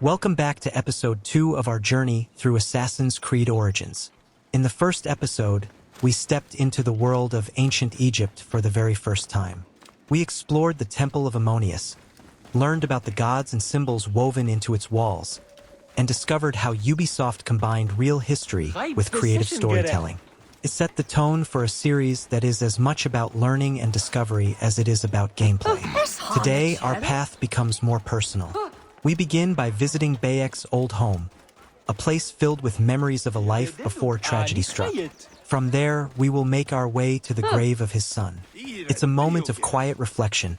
Welcome back to episode 2 of our journey through Assassin's Creed Origins. In the first episode, we stepped into the world of ancient Egypt for the very first time. We explored the Temple of Ammonius, learned about the gods and symbols woven into its walls, and discovered how Ubisoft combined real history with creative storytelling. It set the tone for a series that is as much about learning and discovery as it is about gameplay. Today, our path becomes more personal. We begin by visiting Bayek's old home, a place filled with memories of a life before tragedy struck. From there, we will make our way to the grave of his son. It's a moment of quiet reflection,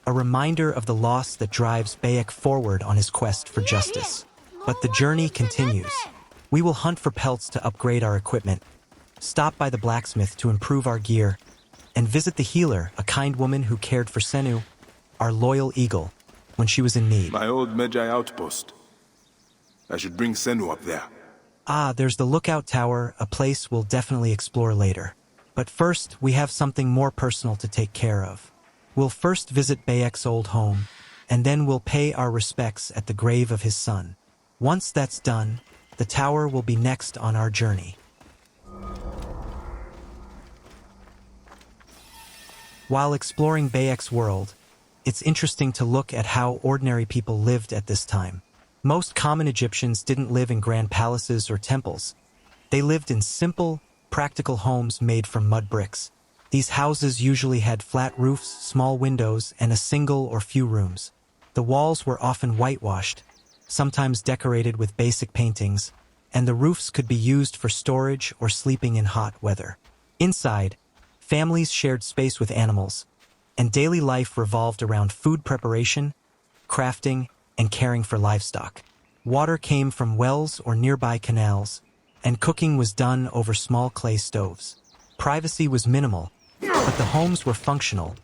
a reminder of the loss that drives Bayek forward on his quest for justice. But the journey continues. We will hunt for pelts to upgrade our equipment, stop by the blacksmith to improve our gear, and visit the healer, a kind woman who cared for Senu, our loyal eagle, when she was in need. My old Medjay outpost. I should bring Senu up there. There's the lookout tower, a place we'll definitely explore later. But first, we have something more personal to take care of. We'll first visit Bayek's old home, and then we'll pay our respects at the grave of his son. Once that's done, the tower will be next on our journey. While exploring Bayek's world, it's interesting to look at how ordinary people lived at this time. Most common Egyptians didn't live in grand palaces or temples. They lived in simple, practical homes made from mud bricks. These houses usually had flat roofs, small windows, and a single or few rooms. The walls were often whitewashed, sometimes decorated with basic paintings, and the roofs could be used for storage or sleeping in hot weather. Inside, families shared space with animals, and daily life revolved around food preparation, crafting, and caring for livestock. Water came from wells or nearby canals, and cooking was done over small clay stoves. Privacy was minimal, but the homes were functional,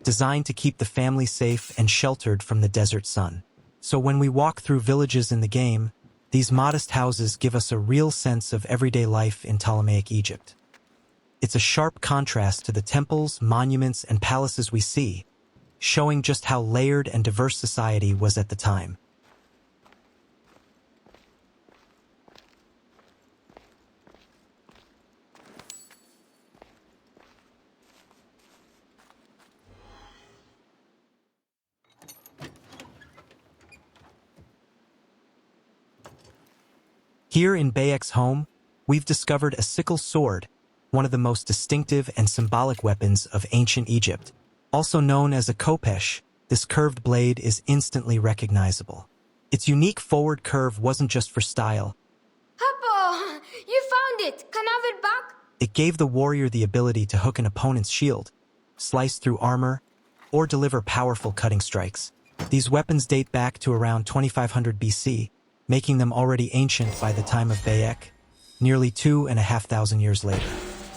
designed to keep the family safe and sheltered from the desert sun. So when we walk through villages in the game, these modest houses give us a real sense of everyday life in Ptolemaic Egypt. It's a sharp contrast to the temples, monuments, and palaces we see, showing just how layered and diverse society was at the time. Here in Bayek's home, we've discovered a sickle sword, one of the most distinctive and symbolic weapons of ancient Egypt. Also known as a khopesh, this curved blade is instantly recognizable. Its unique forward curve wasn't just for style. Hoppo! You found it! Can I have it back? It gave the warrior the ability to hook an opponent's shield, slice through armor, or deliver powerful cutting strikes. These weapons date back to around 2500 BC, making them already ancient by the time of Bayek, nearly 2,500 years later.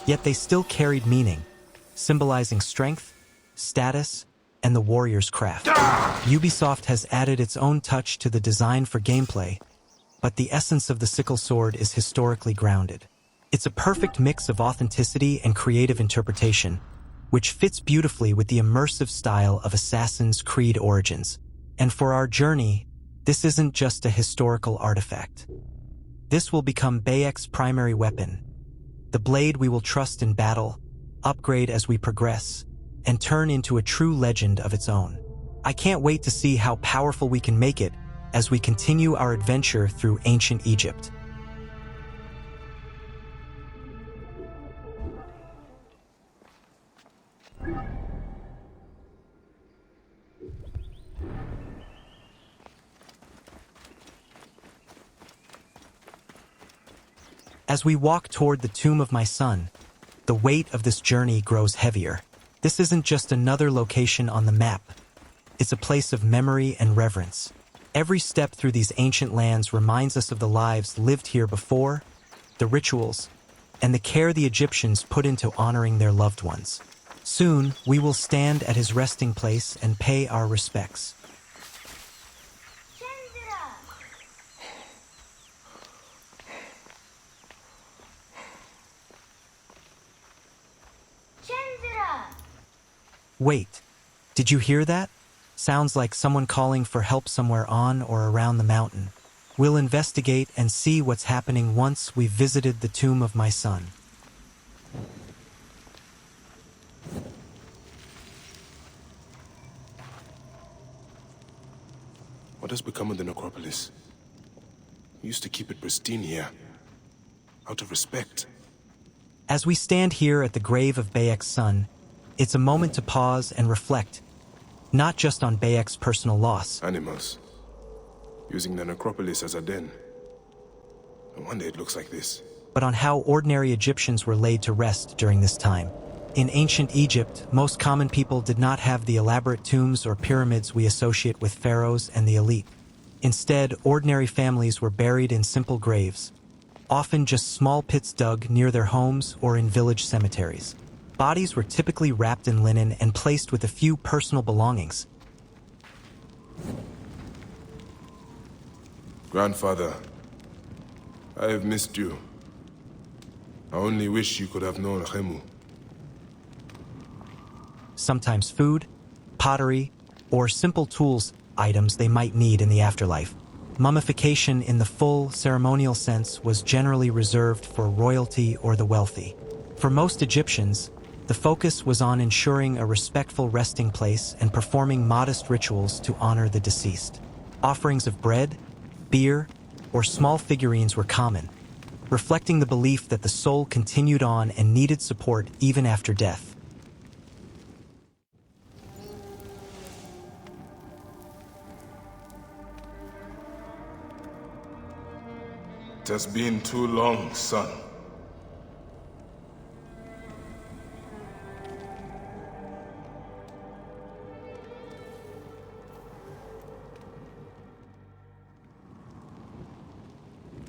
Yet they still carried meaning, symbolizing strength, status, and the warrior's craft. Ubisoft has added its own touch to the design for gameplay, but the essence of the sickle sword is historically grounded. It's a perfect mix of authenticity and creative interpretation, which fits beautifully with the immersive style of Assassin's Creed Origins. And for our journey, this isn't just a historical artifact. This will become Bayek's primary weapon, the blade we will trust in battle, upgrade as we progress, and turn into a true legend of its own. I can't wait to see how powerful we can make it as we continue our adventure through ancient Egypt. As we walk toward the tomb of my son, the weight of this journey grows heavier. This isn't just another location on the map. It's a place of memory and reverence. Every step through these ancient lands reminds us of the lives lived here before, the rituals, and the care the Egyptians put into honoring their loved ones. Soon, we will stand at his resting place and pay our respects. Wait, did you hear that? Sounds like someone calling for help somewhere on or around the mountain. We'll investigate and see what's happening once we've visited the tomb of my son. What has become of the necropolis? We used to keep it pristine here. Out of respect. As we stand here at the grave of Bayek's son, it's a moment to pause and reflect, not just on Bayek's personal loss. Animals. Using the necropolis as a den. No wonder it looks like this. But on how ordinary Egyptians were laid to rest during this time. In ancient Egypt, most common people did not have the elaborate tombs or pyramids we associate with pharaohs and the elite. Instead, ordinary families were buried in simple graves, often just small pits dug near their homes or in village cemeteries. Bodies were typically wrapped in linen and placed with a few personal belongings. Grandfather, I have missed you. I only wish you could have known Khemu. Sometimes food, pottery, or simple tools items they might need in the afterlife. Mummification in the full ceremonial sense was generally reserved for royalty or the wealthy. For most Egyptians, the focus was on ensuring a respectful resting place and performing modest rituals to honor the deceased. Offerings of bread, beer, or small figurines were common, reflecting the belief that the soul continued on and needed support even after death. It has been too long, son.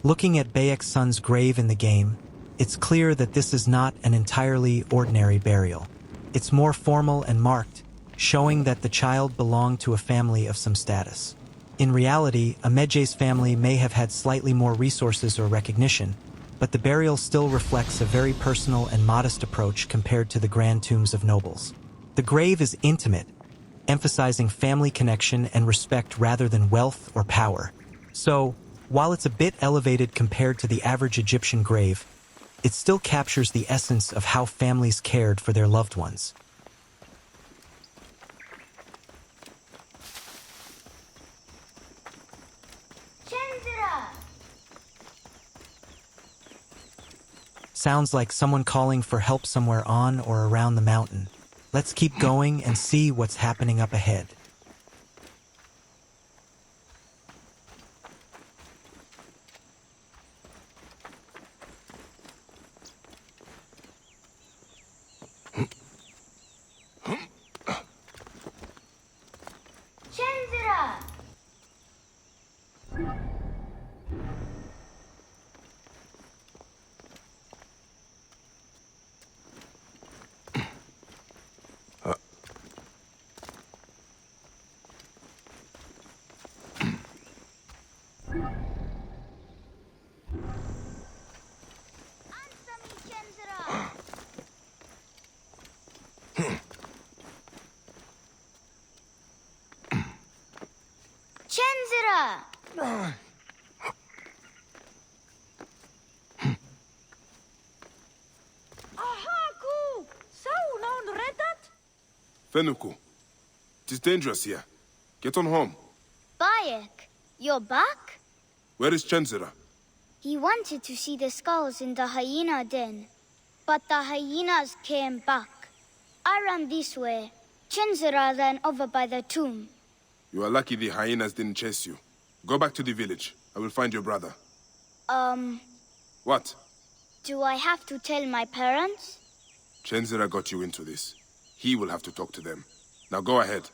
Looking at Bayek's son's grave in the game, it's clear that this is not an entirely ordinary burial. It's more formal and marked, showing that the child belonged to a family of some status. In reality, a Medjay's family may have had slightly more resources or recognition, but the burial still reflects a very personal and modest approach compared to the grand tombs of nobles. The grave is intimate, emphasizing family connection and respect rather than wealth or power. So, while it's a bit elevated compared to the average Egyptian grave, it still captures the essence of how families cared for their loved ones. Sounds like someone calling for help somewhere on or around the mountain. Let's keep going and see what's happening up ahead. Fenuku, it is dangerous here. Get on home. Bayek, you're back? Where is Chenzira? He wanted to see the skulls in the hyena den, but the hyenas came back. I ran this way. Chenzira ran over by the tomb. You are lucky the hyenas didn't chase you. Go back to the village. I will find your brother. What? Do I have to tell my parents? Chenzira got you into this. He will have to talk to them. Now go ahead.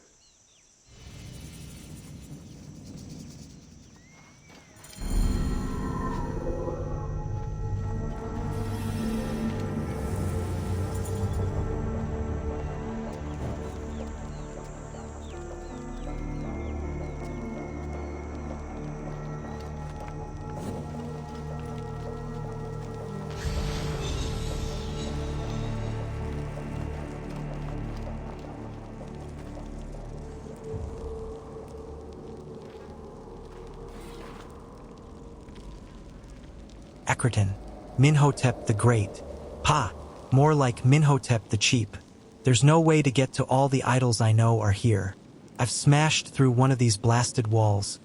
Akhenaten, Minhotep the Great. Pa, more like Minhotep the Cheap. There's no way to get to all the idols I know are here. I've smashed through one of these blasted walls,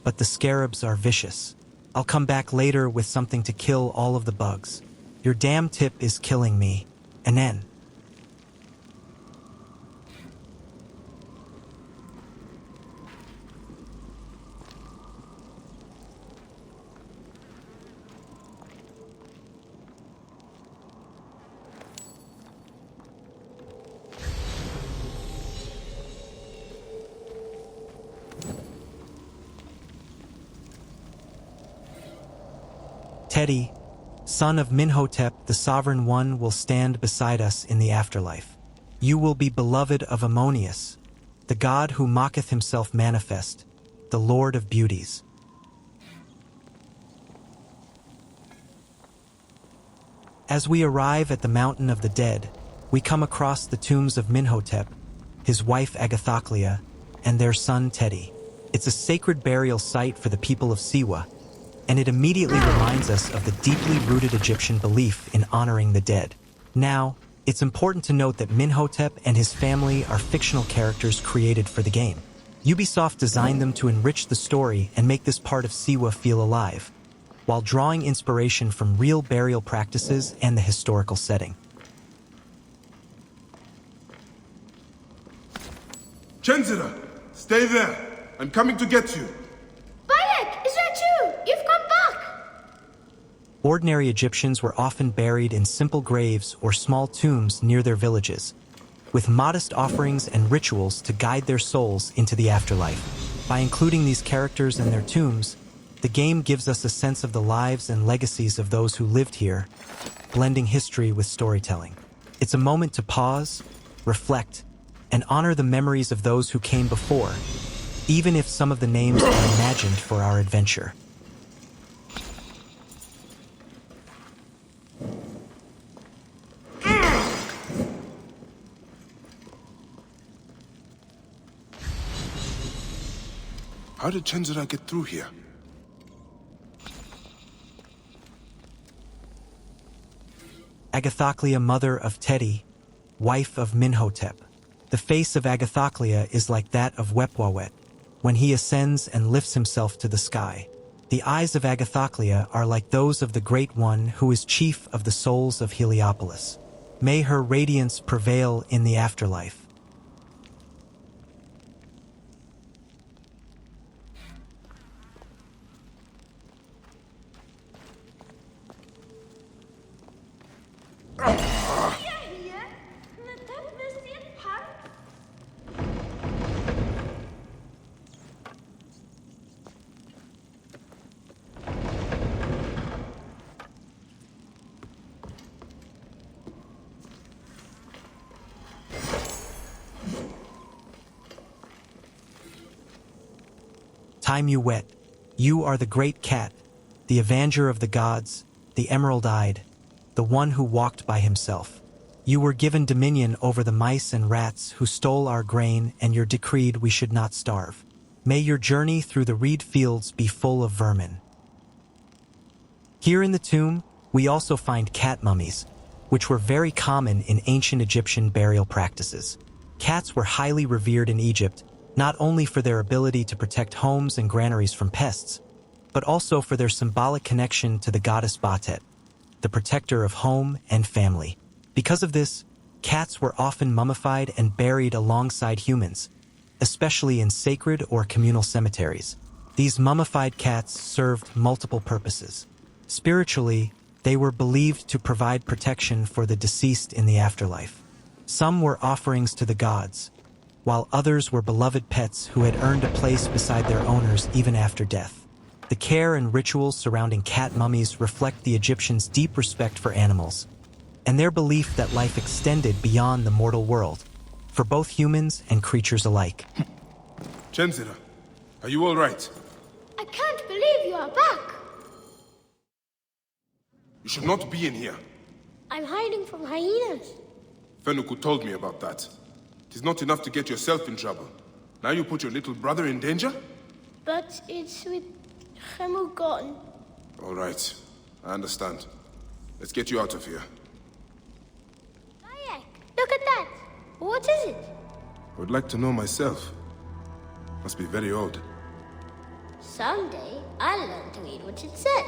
but the scarabs are vicious. I'll come back later with something to kill all of the bugs. Your damn tip is killing me. Anen. Teddy, son of Minhotep, the Sovereign One, will stand beside us in the afterlife. You will be beloved of Ammonius, the god who mocketh himself manifest, the Lord of beauties. As we arrive at the Mountain of the Dead, we come across the tombs of Minhotep, his wife Agathoclea, and their son Teddy. It's a sacred burial site for the people of Siwa, and it immediately reminds us of the deeply rooted Egyptian belief in honoring the dead. Now, it's important to note that Minhotep and his family are fictional characters created for the game. Ubisoft designed them to enrich the story and make this part of Siwa feel alive, while drawing inspiration from real burial practices and the historical setting. Chenzira, stay there. I'm coming to get you. Bayek, is that you? You've come back! Ordinary Egyptians were often buried in simple graves or small tombs near their villages, with modest offerings and rituals to guide their souls into the afterlife. By including these characters in their tombs, the game gives us a sense of the lives and legacies of those who lived here, blending history with storytelling. It's a moment to pause, reflect, and honor the memories of those who came before, even if some of the names are imagined for our adventure. How did Chenzira get through here? Agathoclea, mother of Teddy, wife of Minhotep. The face of Agathoclea is like that of Wepwawet, when he ascends and lifts himself to the sky. The eyes of Agathoclea are like those of the Great One who is chief of the souls of Heliopolis. May her radiance prevail in the afterlife. Time you wet, you are the great cat, the avenger of the gods, the emerald-eyed, the one who walked by himself. You were given dominion over the mice and rats who stole our grain, and you decreed we should not starve. May your journey through the reed fields be full of vermin. Here in the tomb, we also find cat mummies, which were very common in ancient Egyptian burial practices. Cats were highly revered in Egypt, not only for their ability to protect homes and granaries from pests, but also for their symbolic connection to the goddess Batet, the protector of home and family. Because of this, cats were often mummified and buried alongside humans, especially in sacred or communal cemeteries. These mummified cats served multiple purposes. Spiritually, they were believed to provide protection for the deceased in the afterlife. Some were offerings to the gods, while others were beloved pets who had earned a place beside their owners even after death. The care and rituals surrounding cat mummies reflect the Egyptians' deep respect for animals, and their belief that life extended beyond the mortal world, for both humans and creatures alike. Chenzira, are you all right? I can't believe you are back! You should not be in here. I'm hiding from hyenas. Fenuku told me about that. It is not enough to get yourself in trouble. Now you put your little brother in danger? But it's with Khemu gone. All right. I understand. Let's get you out of here. Bayek, look at that! What is it? I would like to know myself. Must be very old. Someday, I'll learn to read what it says.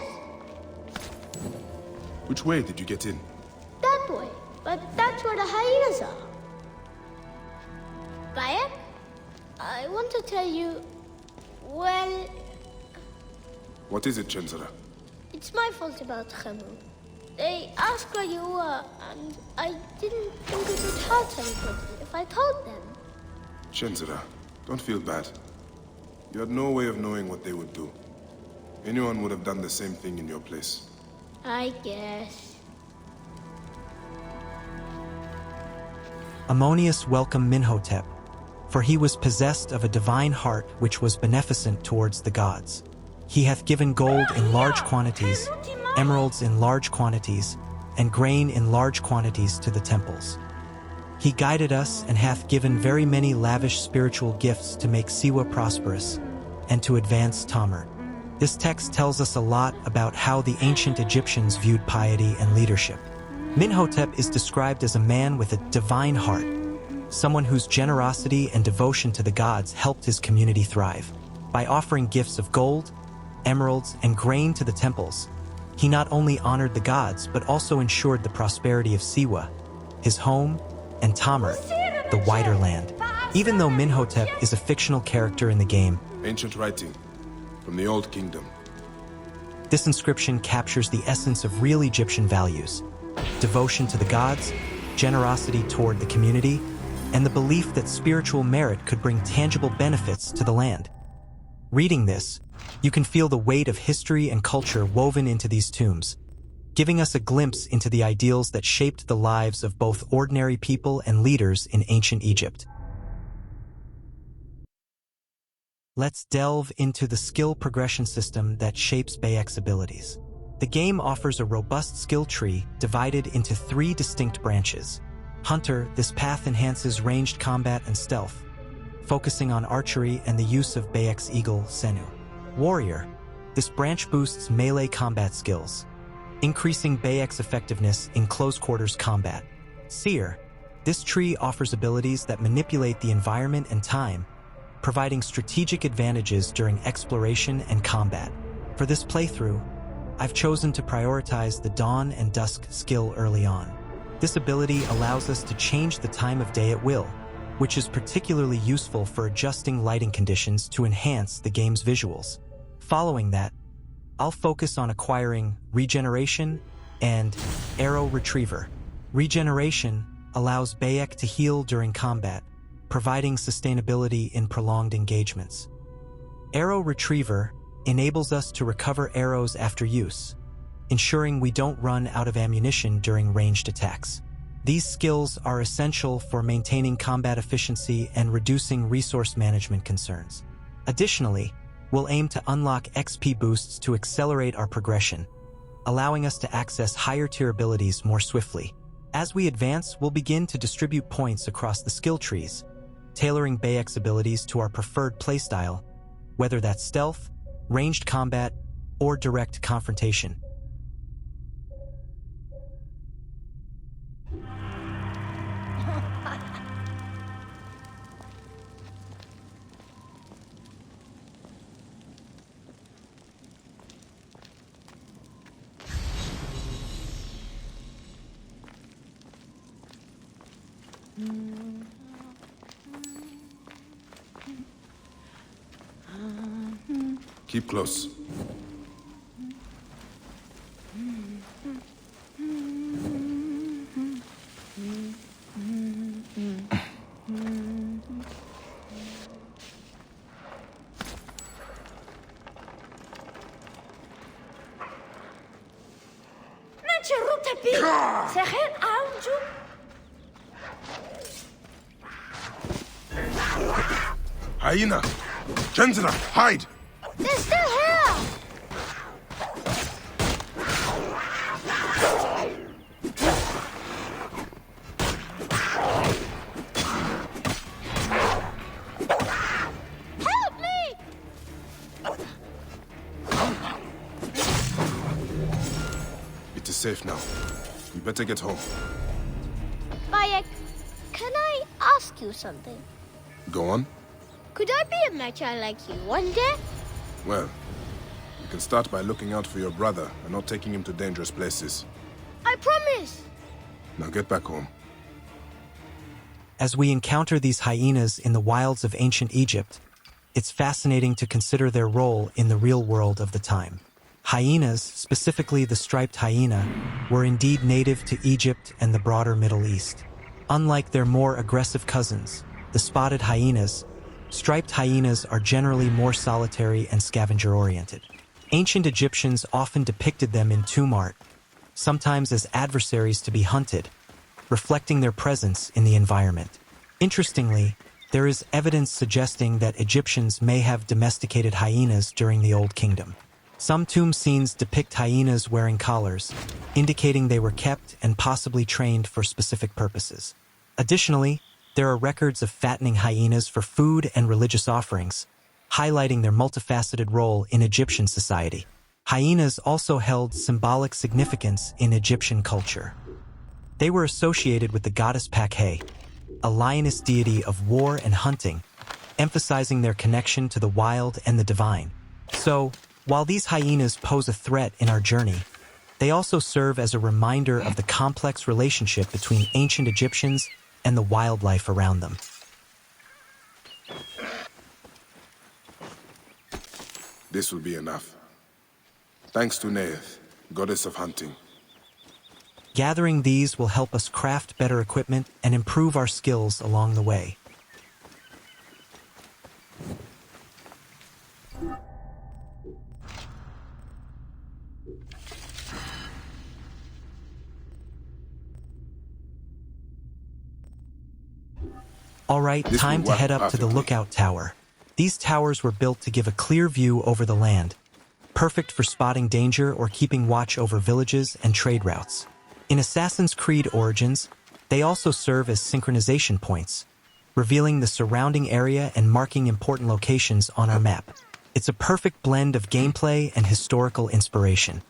Which way did you get in? That way, but that's where the hyenas are. Bayek, I want to tell you, well, What is it, Chenzara? it's my fault about Khemu. They asked where you were, and I didn't think it would hurt anybody if I told them. Chenzara, don't feel bad. You had no way of knowing what they would do. Anyone would have done the same thing in your place. I guess. Ammonius welcomed Minhotep, for he was possessed of a divine heart which was beneficent towards the gods. He hath given gold in large quantities, emeralds in large quantities, and grain in large quantities to the temples. He guided us and hath given very many lavish spiritual gifts to make Siwa prosperous and to advance Tamar. This text tells us a lot about how the ancient Egyptians viewed piety and leadership. Minhotep is described as a man with a divine heart, someone whose generosity and devotion to the gods helped his community thrive. By offering gifts of gold, emeralds, and grain to the temples, he not only honored the gods but also ensured the prosperity of Siwa, his home, and Tamar, the wider land. Even though Minhotep is a fictional character in the game, Ancient writing from the Old Kingdom. this inscription captures the essence of real Egyptian values: devotion to the gods, generosity toward the community, and the belief that spiritual merit could bring tangible benefits to the land. Reading this, you can feel the weight of history and culture woven into these tombs, giving us a glimpse into the ideals that shaped the lives of both ordinary people and leaders in ancient Egypt. Let's delve into the skill progression system that shapes Bayek's abilities. The game offers a robust skill tree divided into 3 distinct branches. Hunter, this path enhances ranged combat and stealth, focusing on archery and the use of Bayek's eagle, Senu. Warrior, this branch boosts melee combat skills, increasing Bayek's effectiveness in close-quarters combat. Seer, this tree offers abilities that manipulate the environment and time, providing strategic advantages during exploration and combat. For this playthrough, I've chosen to prioritize the Dawn and Dusk skill early on. This ability allows us to change the time of day at will, which is particularly useful for adjusting lighting conditions to enhance the game's visuals. Following that, I'll focus on acquiring Regeneration and Arrow Retriever. Regeneration allows Bayek to heal during combat, providing sustainability in prolonged engagements. Arrow Retriever enables us to recover arrows after use, ensuring we don't run out of ammunition during ranged attacks. These skills are essential for maintaining combat efficiency and reducing resource management concerns. Additionally, we'll aim to unlock XP boosts to accelerate our progression, allowing us to access higher-tier abilities more swiftly. As we advance, we'll begin to distribute points across the skill trees, tailoring Bayek's abilities to our preferred playstyle, whether that's stealth, ranged combat, or direct confrontation. Keep close. Hyena! Chenzara, hide! They're still here! Help me! is safe now. We better get home. Bayek, can I ask you something? Go on. Could I be a Medjay like you one day? Well, you can start by looking out for your brother and not taking him to dangerous places. I promise. Now get back home. As we encounter these hyenas in the wilds of ancient Egypt, it's fascinating to consider their role in the real world of the time. Hyenas, specifically the striped hyena, were indeed native to Egypt and the broader Middle East. Unlike their more aggressive cousins, the spotted hyenas, striped hyenas are generally more solitary and scavenger-oriented. Ancient Egyptians often depicted them in tomb art, sometimes as adversaries to be hunted, reflecting their presence in the environment. Interestingly, there is evidence suggesting that Egyptians may have domesticated hyenas during the Old Kingdom. Some tomb scenes depict hyenas wearing collars, indicating they were kept and possibly trained for specific purposes. Additionally, there are records of fattening hyenas for food and religious offerings, highlighting their multifaceted role in Egyptian society. Hyenas also held symbolic significance in Egyptian culture. They were associated with the goddess Pakhe, a lioness deity of war and hunting, emphasizing their connection to the wild and the divine. So, while these hyenas pose a threat in our journey, they also serve as a reminder of the complex relationship between ancient Egyptians and the wildlife around them. This will be enough. Thanks to Neith, goddess of hunting. Gathering these will help us craft better equipment and improve our skills along the way. All right, time to head up to the lookout tower. These towers were built to give a clear view over the land, perfect for spotting danger or keeping watch over villages and trade routes. In Assassin's Creed Origins, they also serve as synchronization points, revealing the surrounding area and marking important locations on our map. It's a perfect blend of gameplay and historical inspiration.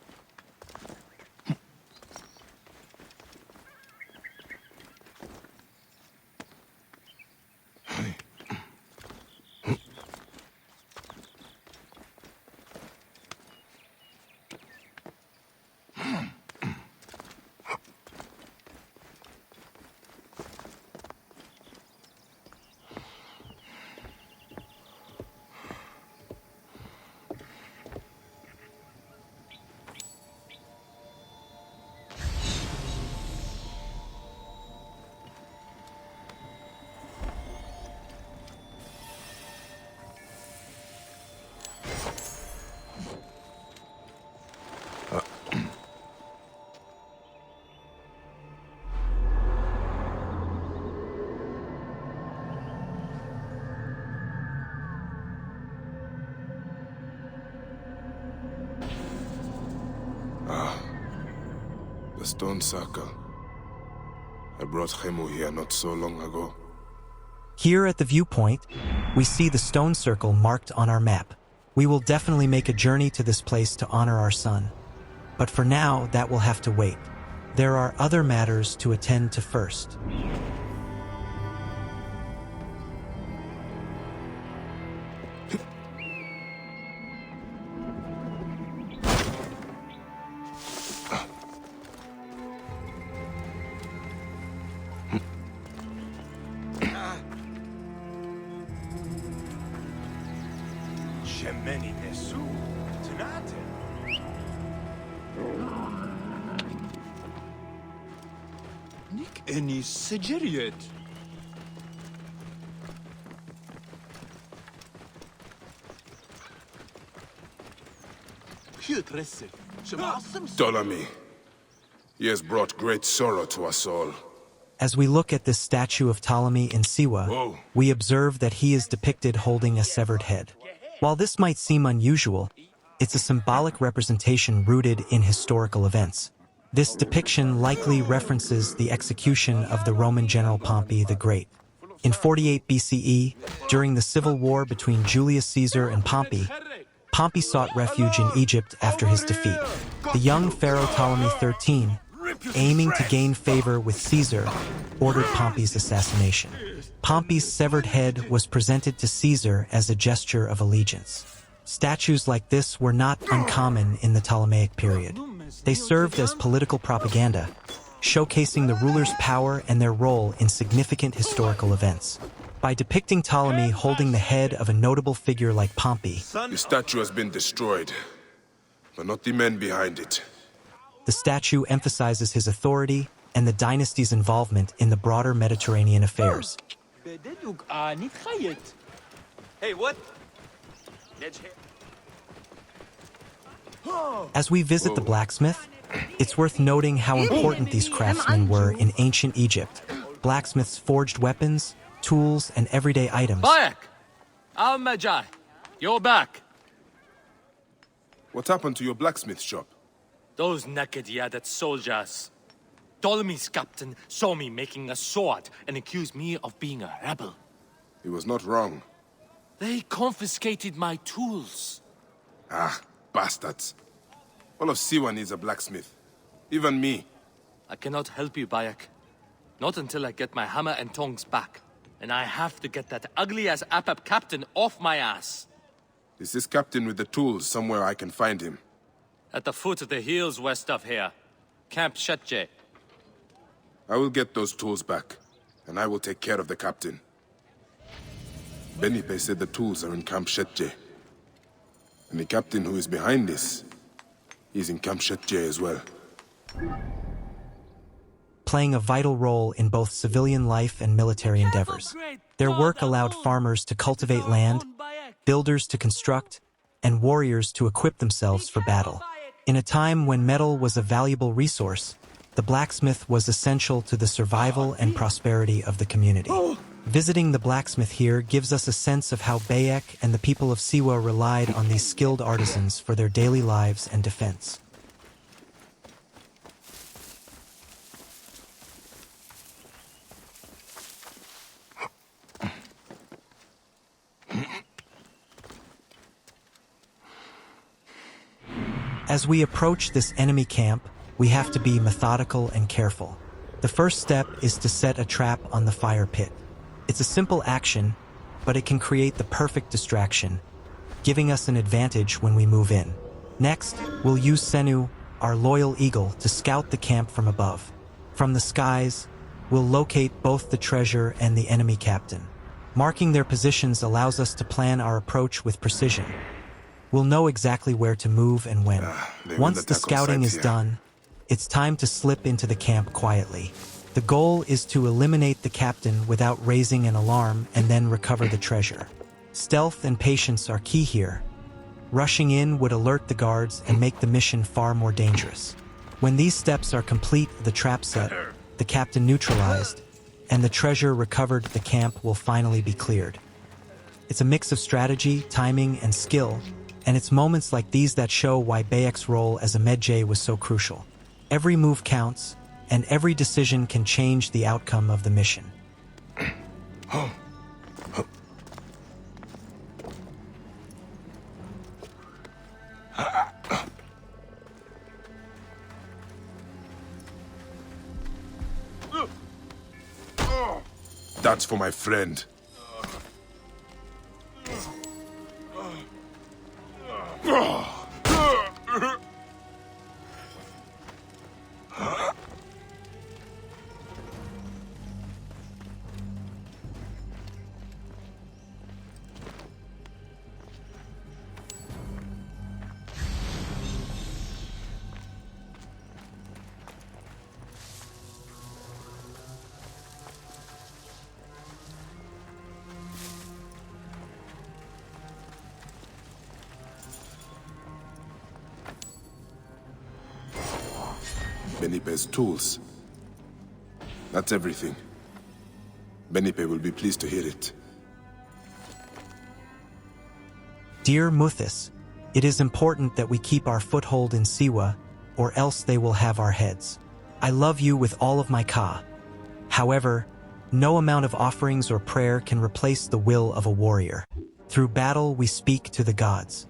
The stone circle. I brought Khemu here not so long ago. Here at the viewpoint, we see the stone circle marked on our map. We will definitely make a journey to this place to honor our son. But for now, that will have to wait. There are other matters to attend to first. Any Sigiriot? Ptolemy. He has brought great sorrow to us all. As we look at this statue of Ptolemy in Siwa, we observe that he is depicted holding a severed head. While this might seem unusual, it's a symbolic representation rooted in historical events. This depiction likely references the execution of the Roman general Pompey the Great. In 48 BCE, during the civil war between Julius Caesar and Pompey, Pompey sought refuge in Egypt after his defeat. The young Pharaoh Ptolemy XIII, aiming to gain favor with Caesar, ordered Pompey's assassination. Pompey's severed head was presented to Caesar as a gesture of allegiance. Statues like this were not uncommon in the Ptolemaic period. They served as political propaganda, showcasing the ruler's power and their role in significant historical events. By depicting Ptolemy holding the head of a notable figure like Pompey, The statue has been destroyed, but not the men behind it. the statue emphasizes his authority and the dynasty's involvement in the broader Mediterranean affairs. Hey, what? As we visit the blacksmith, it's worth noting how important these craftsmen were in ancient Egypt. Blacksmiths forged weapons, tools, and everyday items. Bayek! I'm Medjay. You're back. What happened to your blacksmith shop? Those naked-yaded soldiers. Ptolemy's captain saw me making a sword and accused me of being a rebel. He was not wrong. They confiscated my tools. Ah, bastards. All of Siwa needs a blacksmith. Even me. I cannot help you, Bayek. Not until I get my hammer and tongs back. And I have to get that ugly-ass Apap captain off my ass. Is this captain with the tools somewhere I can find him? At the foot of the hills west of here. Camp Medjay. I will get those tools back, and I will take care of the captain. Benipe said the tools are in Camp Medjay. And the captain who is behind this is in Camp Medjay as well. Playing a vital role in both civilian life and military endeavors. Their work allowed farmers to cultivate land, builders to construct, and warriors to equip themselves for battle. In a time when metal was a valuable resource, the blacksmith was essential to the survival and prosperity of the community. Visiting the blacksmith here gives us a sense of how Bayek and the people of Siwa relied on these skilled artisans for their daily lives and defense. As we approach this enemy camp, we have to be methodical and careful. The first step is to set a trap on the fire pit. It's a simple action, but it can create the perfect distraction, giving us an advantage when we move in. Next, we'll use Senu, our loyal eagle, to scout the camp from above. From the skies, we'll locate both the treasure and the enemy captain. Marking their positions allows us to plan our approach with precision. We'll know exactly where to move and when. Once the scouting is done, it's time to slip into the camp quietly. The goal is to eliminate the captain without raising an alarm and then recover the treasure. Stealth and patience are key here. Rushing in would alert the guards and make the mission far more dangerous. When these steps are complete, the trap set, the captain neutralized, and the treasure recovered, the camp will finally be cleared. It's a mix of strategy, timing, and skill, and it's moments like these that show why Bayek's role as a Medjay was so crucial. Every move counts, and every decision can change the outcome of the mission. That's for my friend. Benipe's tools. That's everything. Benipe will be pleased to hear it. Dear Muthis, it is important that we keep our foothold in Siwa, or else they will have our heads. I love you with all of my ka. However, no amount of offerings or prayer can replace the will of a warrior. Through battle, we speak to the gods.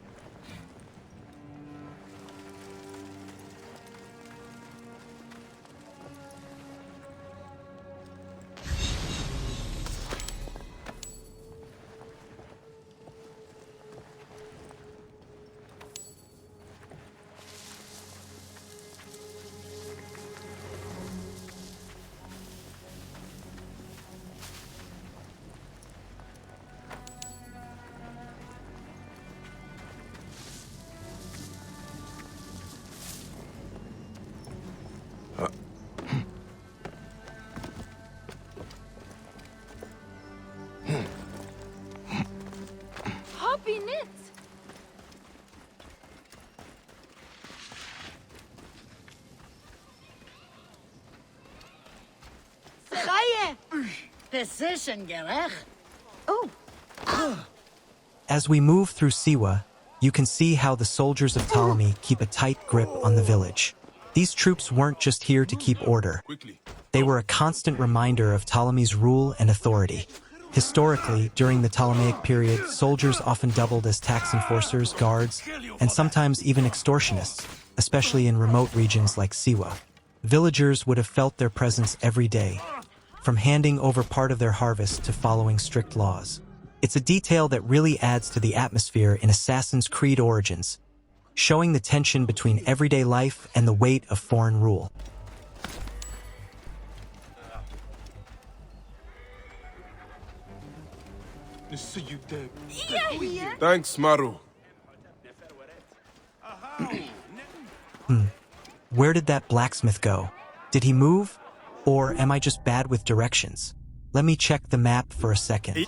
As we move through Siwa, you can see how the soldiers of Ptolemy keep a tight grip on the village. These troops weren't just here to keep order. They were a constant reminder of Ptolemy's rule and authority. Historically, during the Ptolemaic period, soldiers often doubled as tax enforcers, guards, and sometimes even extortionists, especially in remote regions like Siwa. Villagers would have felt their presence every day, from handing over part of their harvest to following strict laws. It's a detail that really adds to the atmosphere in Assassin's Creed Origins, showing the tension between everyday life and the weight of foreign rule. Thanks, Maru. Where did that blacksmith go? Did he move? Or am I just bad with directions? Let me check the map for a second.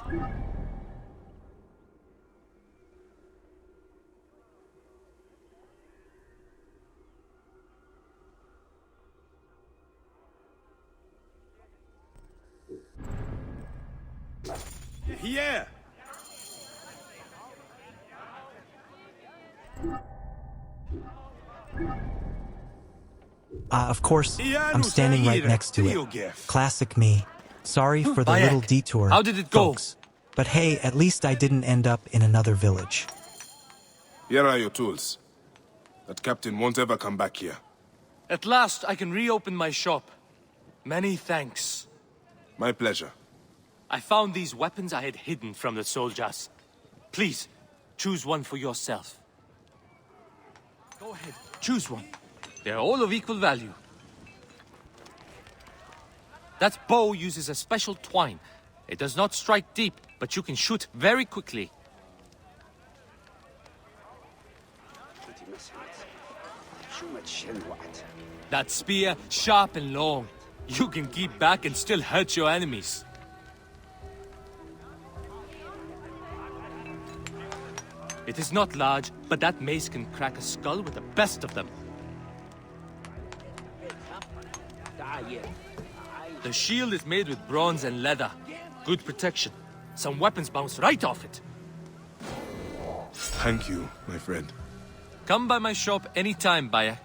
Here! Of course, I'm standing right next to it. Classic me. Sorry for the Bayek, little detour, how did it go? folks. But hey, at least I didn't end up in another village. Here are your tools. That captain won't ever come back here. At last, I can reopen my shop. Many thanks. My pleasure. I found these weapons I had hidden from the soldiers. Please, choose one for yourself. Go ahead, choose one. They're all of equal value. That bow uses a special twine. It does not strike deep, but you can shoot very quickly. That spear, sharp and long. You can keep back and still hurt your enemies. It is not large, but that mace can crack a skull with the best of them. The shield is made with bronze and leather. Good protection. Some weapons bounce right off it. Thank you, my friend. Come by my shop anytime, Bayek.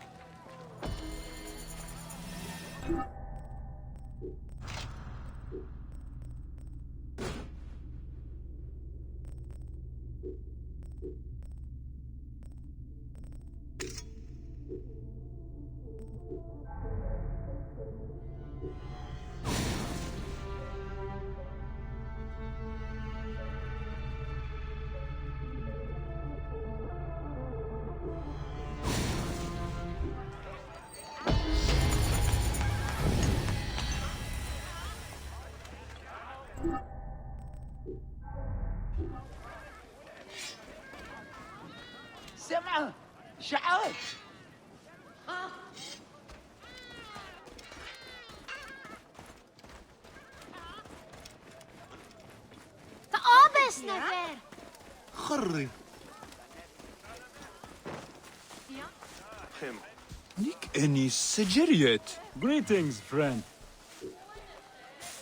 Greetings, friend.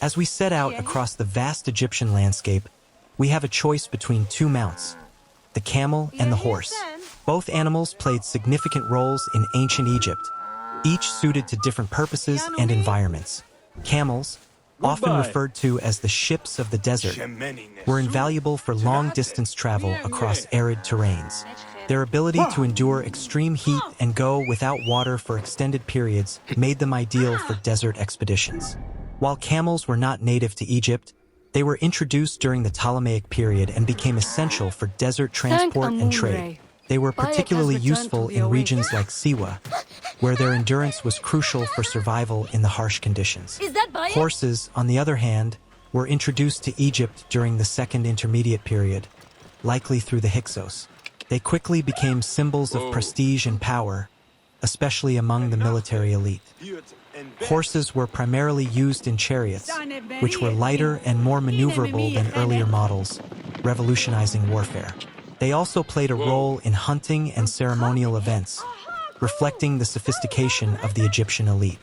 As we set out across the vast Egyptian landscape, we have a choice between two mounts, the camel and the horse. Both animals played significant roles in ancient Egypt, each suited to different purposes and environments. Camels, often referred to as the ships of the desert, were invaluable for long-distance travel across arid terrains. Their ability to endure extreme heat and go without water for extended periods made them ideal for desert expeditions. While camels were not native to Egypt, they were introduced during the Ptolemaic period and became essential for desert transport and trade. They were particularly useful in regions like Siwa, where their endurance was crucial for survival in the harsh conditions. Horses, on the other hand, were introduced to Egypt during the Second Intermediate Period, likely through the Hyksos. They quickly became symbols of prestige and power, especially among the military elite. Horses were primarily used in chariots, which were lighter and more maneuverable than earlier models, revolutionizing warfare. They also played a role in hunting and ceremonial events, reflecting the sophistication of the Egyptian elite.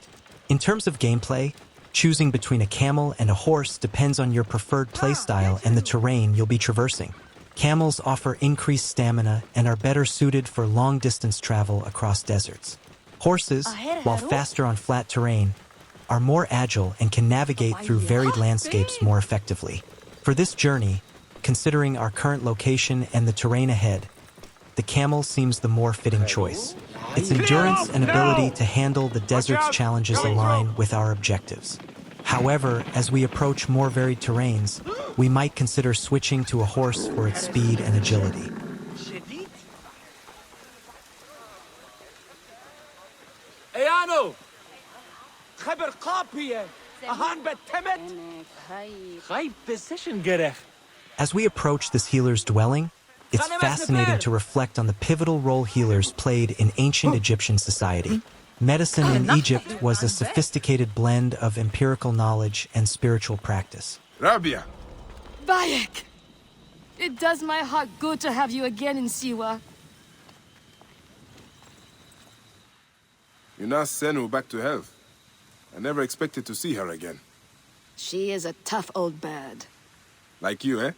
In terms of gameplay, Choosing between a camel and a horse depends on your preferred playstyle and the terrain you'll be traversing. Camels offer increased stamina and are better suited for long-distance travel across deserts. Horses, while faster on flat terrain, are more agile and can navigate through varied landscapes more effectively. For this journey, considering our current location and the terrain ahead, the camel seems the more fitting choice. Its endurance and ability to handle the desert's challenges align with our objectives. However, as we approach more varied terrains, we might consider switching to a horse for its speed and agility. Ayano! خبر قابية أهان بتمت غايب position gerecht. As we approach this healer's dwelling, it's fascinating to reflect on the pivotal role healers played in ancient Egyptian society. Medicine in Egypt was a sophisticated blend of empirical knowledge and spiritual practice. Rabia! Bayek! It does my heart good to have you again in Siwa. You nursed Senu back to health. I never expected to see her again. She is a tough old bird. Like you, eh?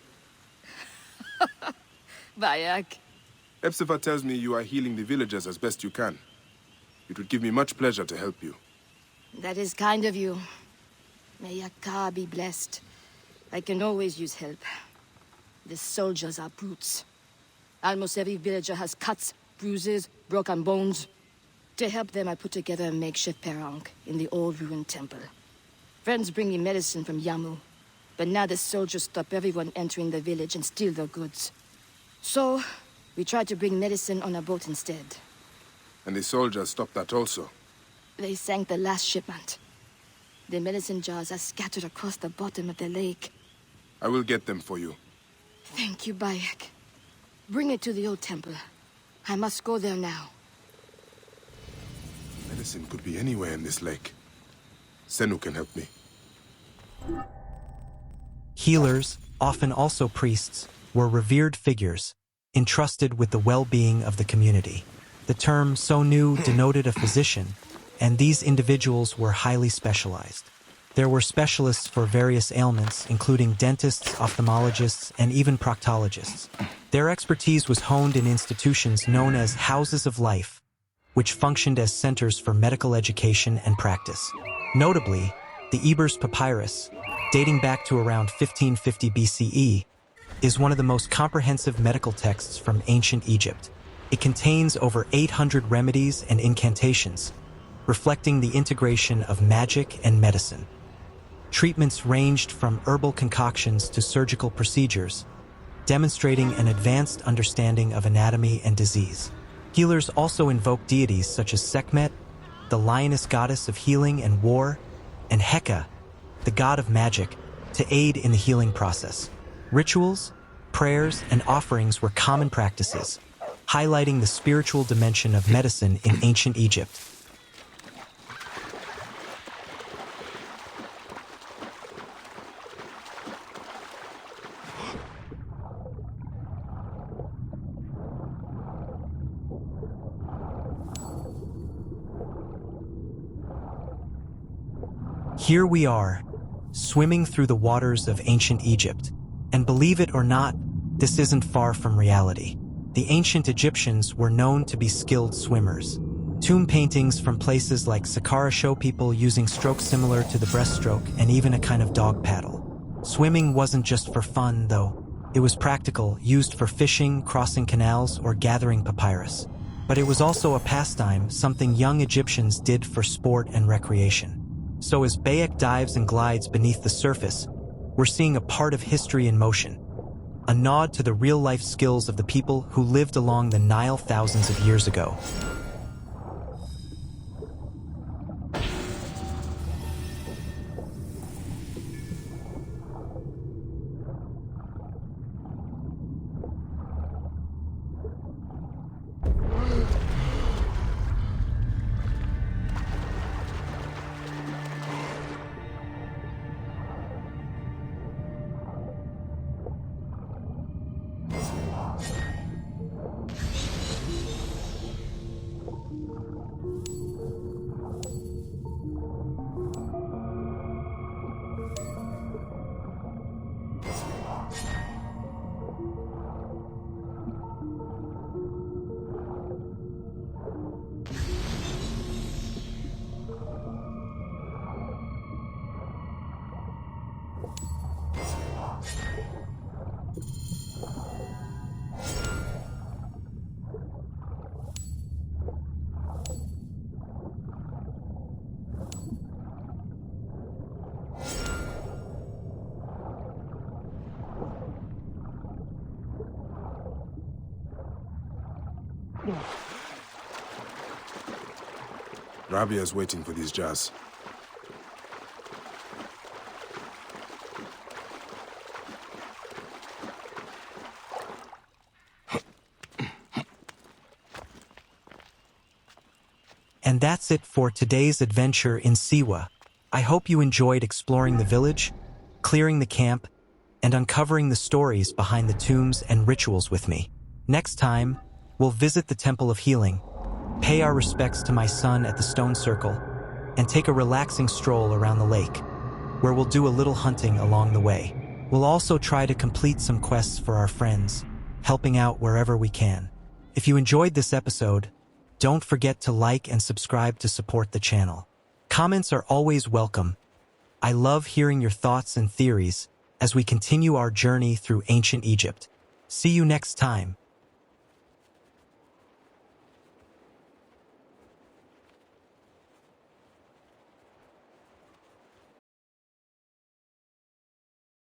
Bayek. Epsifa tells me you are healing the villagers as best you can. It would give me much pleasure to help you. That is kind of you. May Yaka be blessed. I can always use help. The soldiers are brutes. Almost every villager has cuts, bruises, broken bones. To help them, I put together a makeshift perang in the old ruined temple. Friends bring me medicine from Yamu, but now the soldiers stop everyone entering the village and steal their goods. So, we tried to bring medicine on a boat instead. And the soldiers stopped that also. They sank the last shipment. The medicine jars are scattered across the bottom of the lake. I will get them for you. Thank you, Bayek. Bring it to the old temple. I must go there now. Medicine could be anywhere in this lake. Senu can help me. Healers, often also priests, were revered figures, entrusted with the well-being of the community. The term Sonu denoted a physician, and these individuals were highly specialized. There were specialists for various ailments, including dentists, ophthalmologists, and even proctologists. Their expertise was honed in institutions known as houses of life, which functioned as centers for medical education and practice. Notably, the Ebers Papyrus, dating back to around 1550 BCE, is one of the most comprehensive medical texts from ancient Egypt. It contains over 800 remedies and incantations, reflecting the integration of magic and medicine. Treatments ranged from herbal concoctions to surgical procedures, demonstrating an advanced understanding of anatomy and disease. Healers also invoke deities such as Sekhmet, the lioness goddess of healing and war, and Heka, the god of magic, to aid in the healing process. Rituals, prayers, and offerings were common practices, highlighting the spiritual dimension of medicine in ancient Egypt. Here we are, swimming through the waters of ancient Egypt. And believe it or not, this isn't far from reality. The ancient Egyptians were known to be skilled swimmers. Tomb paintings from places like Saqqara show people using strokes similar to the breaststroke and even a kind of dog paddle. Swimming wasn't just for fun, though. It was practical, used for fishing, crossing canals, or gathering papyrus. But it was also a pastime, something young Egyptians did for sport and recreation. So as Bayek dives and glides beneath the surface, we're seeing a part of history in motion, a nod to the real-life skills of the people who lived along the Nile thousands of years ago. Rabia's waiting for these jars. And that's it for today's adventure in Siwa. I hope you enjoyed exploring the village, clearing the camp, and uncovering the stories behind the tombs and rituals with me. Next time, we'll visit the Temple of Healing, pay our respects to my son at the Stone Circle, and take a relaxing stroll around the lake, where we'll do a little hunting along the way. We'll also try to complete some quests for our friends, helping out wherever we can. If you enjoyed this episode, don't forget to like and subscribe to support the channel. Comments are always welcome. I love hearing your thoughts and theories as we continue our journey through ancient Egypt. See you next time.